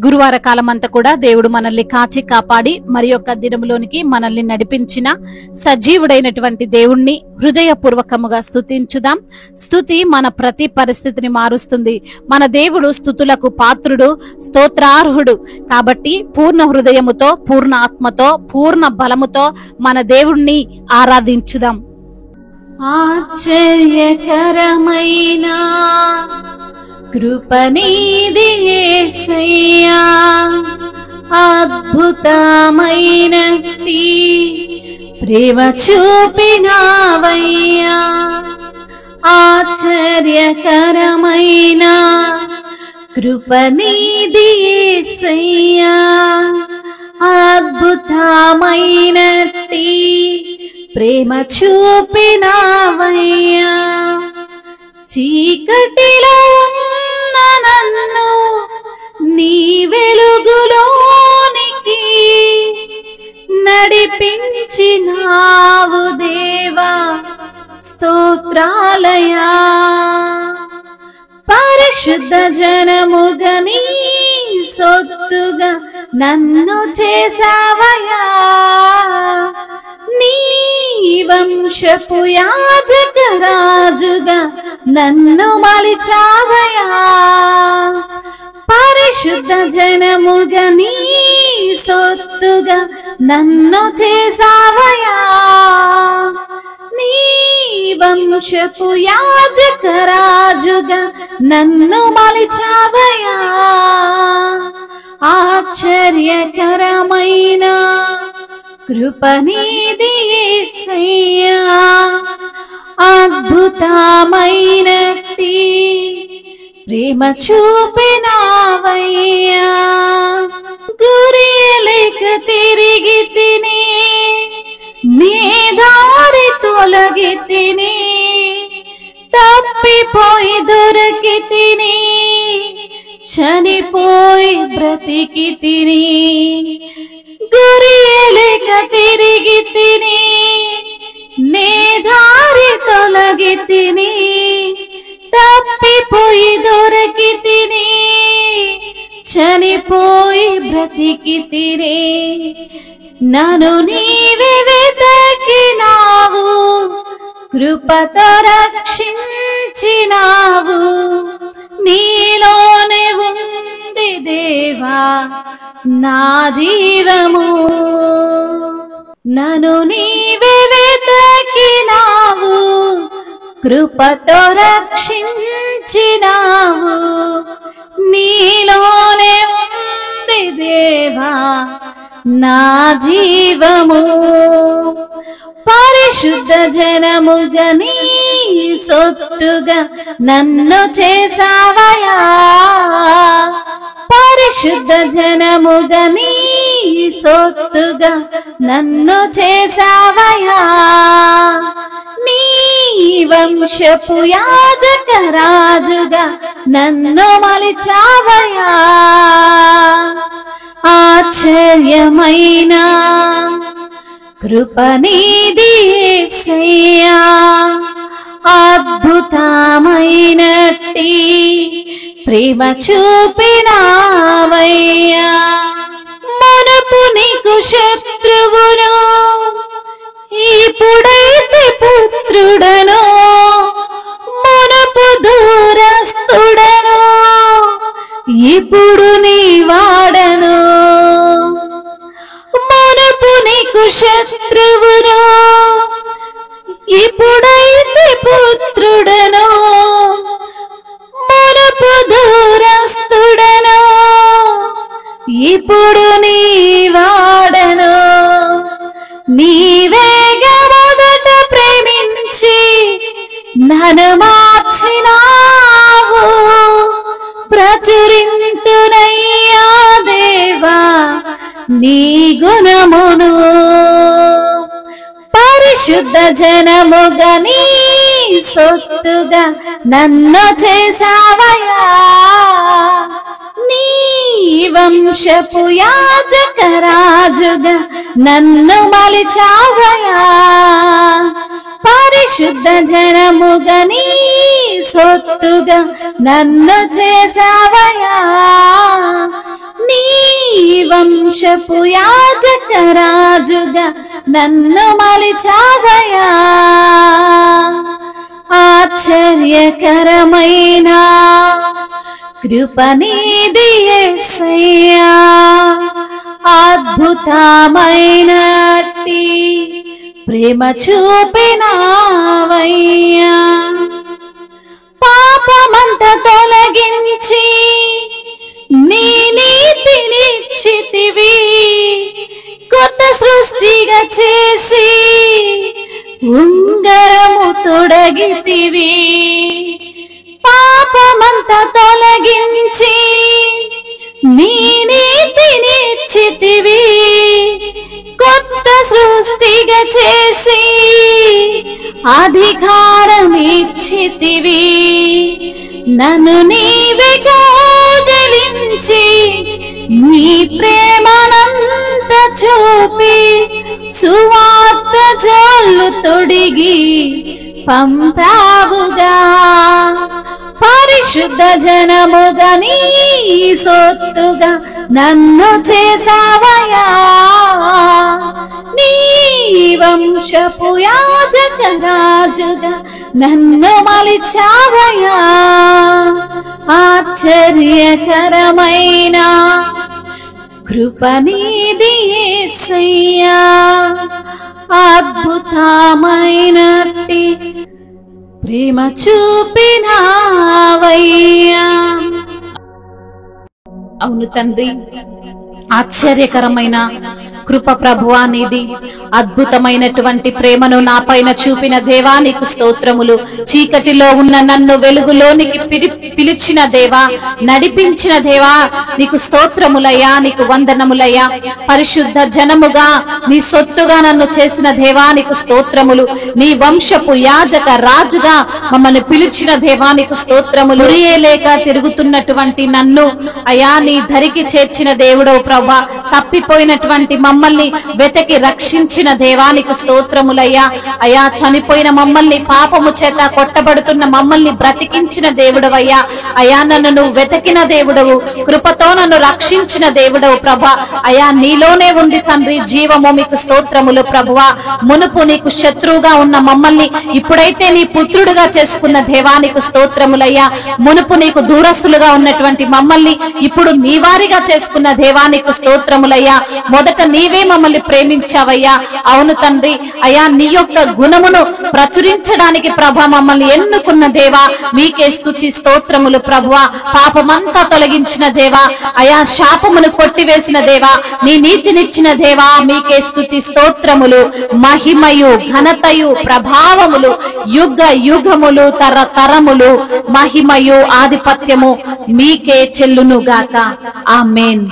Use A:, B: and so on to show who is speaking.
A: గురువార కాలం అంతా కూడా దేవుడు మనల్ని కాచి కాపాడి మరి యొక్క దినములోనికి మనల్ని నడిపించిన సజీవుడైనటువంటి దేవుణ్ణి హృదయపూర్వకముగా స్తుతించుదాం. స్తుతి మన ప్రతి పరిస్థితిని మారుస్తుంది. మన దేవుడు స్తుతులకు పాత్రుడు, స్తోత్రార్హుడు. కాబట్టి పూర్ణ హృదయముతో, పూర్ణ ఆత్మతో, పూర్ణ బలముతో మన దేవుణ్ణి ఆరాధించుదాం. ఆశ్చర్యకరమైన కృపనీది యేసయ్యా, అద్భుతమైనది ప్రేమ చూపినావయ్యా. ఆశ్చర్యకరమైన కృపనీది యేసయ్యా, అద్భుతమైనది ప్రేమ చూపినావయ్యా. చీకటిలో ఉన్న నన్ను నీ వెలుగులోనికి నడిపించినావు దేవా, స్తోత్రాలయా. పరిశుద్ధ జనముగా నీ సొత్తుగా నన్ను చేసావయ్యా. నీ వంశపు యాజక రాజుగా నన్ను మలిచావయ్యా. పరిశుద్ధ జనముగా నీ సొత్తుగా నన్ను చేసావయ్యా. నీ వంశపు యాజక రాజుగా నన్ను మలిచావయ్యా. ఆశ్చర్యకరమైన కృపనీది యేసయ్యా, అద్భుతమైనది ప్రేమ చూపినావయ్యా. గురియలేక తిరిగి తిని నీ దారి తొలగి తిని, తప్పిపోయి దొరికి తిని, చనిపోయి బ్రతికి తిని. గురియలేక తిరిగి తిని నీ దారి తొలగి తిని, తప్పిపోయి దొరికి తిని, చనిపోయి బ్రతికి తిని. నన్ను నీవే వెతకినావు, కృపతో రక్షించినావు. నీలోనే ఉంది దేవా నా జీవము. నన్ను నీవే వెతకినావు, కృపతో రక్షించినావు. నీలోనే ఉంది దేవా నా జీవము. పరిశుద్ధ జనముగా నీ సొత్తుగా నన్ను చేసావయ్యా. పరిశుద్ధ జనముగా నీ సొత్తుగా నన్ను చేసావయ్యా. నీ వంశపు యాజక రాజుగా నన్ను మలిచావయ్యా. ఆశ్చర్యమైన కృపనీది యేసయ్యా, అద్భుతమైనది ప్రేమ చూపినావయ్యా. మునుపు నీకు శత్రువును, ఇప్పుడైతే పుత్రుడను. మునుపు దూరస్తుడను, ఇప్పుడు నీ వాడను. మునుపు నీకు శత్రువును, ఇప్పుడైతే పుత్రుడను. మునుపు దూరస్తుడను, ఇప్పుడు నీ వాడను. నీవేగా మొదట ప్రేమించి నన్ను మార్చినావు. ప్రచురింతునయ్యా దేవా నీ గుణమును. పరిశుద్ధ జనముగా నీ సొత్తుగా నన్ను చేసావయ్యా. నీ వంశపు యాజక రాజుగా నన్ను మలిచావయ్యా. పరిశుద్ధ జనముగా నీ సొత్తుగా నన్ను చేసావయ్యా. నీ వంశపు యాజక రాజుగా నన్ను మలిచావయ్యా. ఆశ్చర్యకరమైన కృప నీది యేసయ్యా. అద్భుతమైనట్టి ప్రేమ చూపినావయ్యా. పాపమంత తొలగించి నీ నీతినిచ్చితివి. కొత్త సృష్టిగా చేసి ఉంగరము తొడగితివి. పాపమంత తొలగించి నీ నీతినిచ్చితివి. కొత్త సృష్టిగా చేసి అధికారం ఇచ్చితివి. నన్ను నీవే కౌగిలించి నీ ప్రేమనంత చూపి సువార్త జల్లు తొడిగి పంపావుగా. పరిశుద్ధ జనముగా నీ సొత్తుగా నన్ను చేసావయ్యా. నీ వంశపు యాజక రాజుగా నన్ను మలిచావయ్యా. ఆశ్చర్యకరమైన కృప నీది యేసయ్యా. అద్భుతమైనట్టి ప్రేమ చూపినావయ్యా. అవును తండ్రి, ఆశ్చర్యకరమైన కృప ప్రభువా నీది. అద్భుతమైనటువంటి ప్రేమను నా పైన చూపిన దేవా నీకు స్తోత్రములు. చీకటిలో ఉన్న నన్ను వెలుగులోనికి పిలిచిన దేవా, నడిపించిన దేవా నీకు స్తోత్రములయ్యా, నీకు వందనములయ్యా. పరిశుద్ధ జనముగా నీ సొత్తుగా నన్ను చేసిన దేవా నీకు స్తోత్రములు. నీ వంశపు యాజక రాజుగా మమ్మల్ని పిలిచిన దేవా నీకు స్తోత్రములు. లేక తిరుగుతున్నటువంటి నన్ను అయా నీ ధరికి చేర్చిన దేవుడవు ప్రభా. తప్పిపోయినటువంటి మమ్మల్ని వెతకి రక్షించిన దేవానికి స్తోత్రములయ్యా. అయా చనిపోయిన మమ్మల్ని, పాపము చేత కొట్టబడుతున్న మమ్మల్ని బ్రతికించిన దేవుడవయ్యా. అయా నన్ను నువ్వు వెతకిన దేవుడవు, కృపతో నన్ను రక్షించిన దేవుడవు ప్రభా. అయా నీలోనే ఉంది తండ్రి జీవము, మీకు స్తోత్రములు ప్రభువా. మునుపు నీకు శత్రువుగా ఉన్న మమ్మల్ని ఇప్పుడైతే నీ పుత్రుడుగా చేసుకున్న దేవానికి స్తోత్రములయ్యా. మునుపు నీకు దూరస్తులుగా ఉన్నటువంటి మమ్మల్ని ఇప్పుడు నీ వారిగా చేసుకున్న దేవానికి స్తోత్రములయ్యా. మొదట నీవే మమ్మల్ని ప్రేమించావయ్యా. అవును తండ్రి, అయా నీ యొక్క గుణమును ప్రచురించడానికి ప్రభా మమ్మల్ని ఎన్నుకున్న దేవా మీకే స్తుతి స్తోత్రములు ప్రభువా. పాపమంతా తొలగించిన దేవా, అయా శాపమును కొట్టివేసిన దేవా, నీ నీతినిచ్చిన దేవా మీకే స్తుతి స్తోత్రములు. మహిమయు ఘనతయు ప్రభావములు యుగ యుగములు తరతరములు మహిమయు ఆధిపత్యము మీకే చెల్లునుగాక. ఆమేన్.